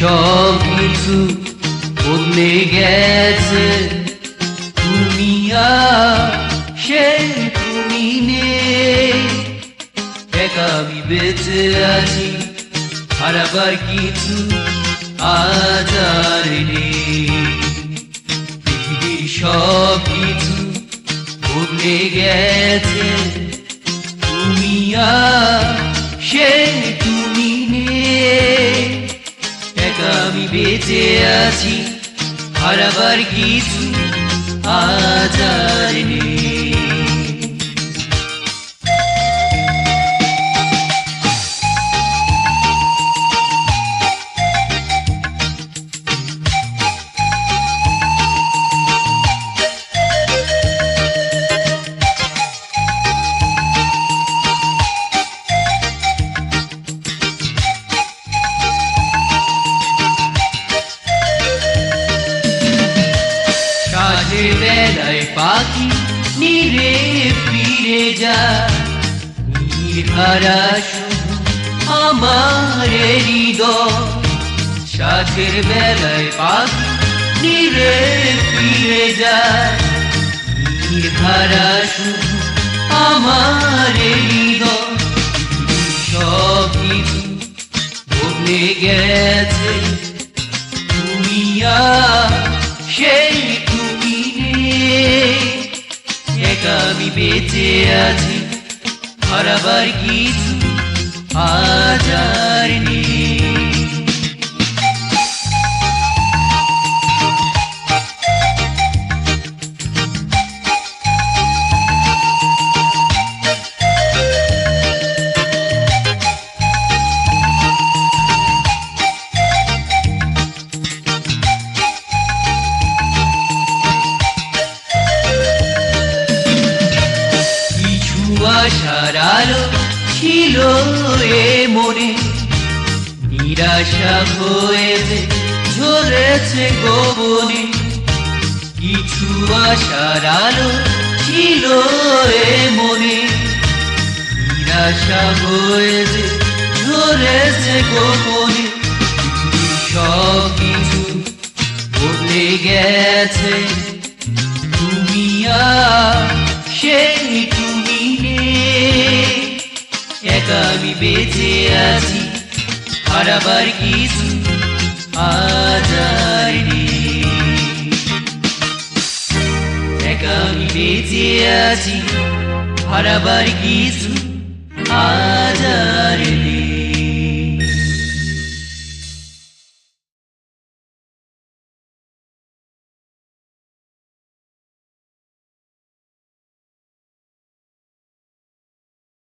সব কিছু বদলে গেছে, তুমি আর সে তুমি নেই। একা আমি বেঁচে আছি, হারাবার কিছু আজ আর নেই। পৃথিবীর সব কিছু বদলে গেছে, তুমি আর সে তুমি নেই। একা আমি বেঁচে আছি, হারাবার কিছু আজ আর নেই। সাঁঝের বেলায় পাখি নীরে ফিরে যায়, নির্হারা শুধু আমার হৃদয়। সাঁঝের বেলায় পাখি নীরে ফিরে যায়, নির্হারা শুধু আমার হৃদয়। সব কিছু বদলে গেছে, তুমি আর সেই তুমি নেই। একা আমি বেঁচে আছি, হারাবার কিছু আজ আর নেই। আশার আলো ছিল এ মনে, নিরাশা হয়েছে ঝরেছে গোপনে। কিছু আশার আলো ছিল এ মনে, নিরাশা হয়েছে ঝরেছে গোপনে। সব কিছু বদলে গেছে, তুমি আর সেই তুমি নেই। একা আমি বেঁচে আছি, হারাবার কিছু আজ আর নেই। একা আমি বেঁচে আছি, হারাবার কিছু আজ আর নেই।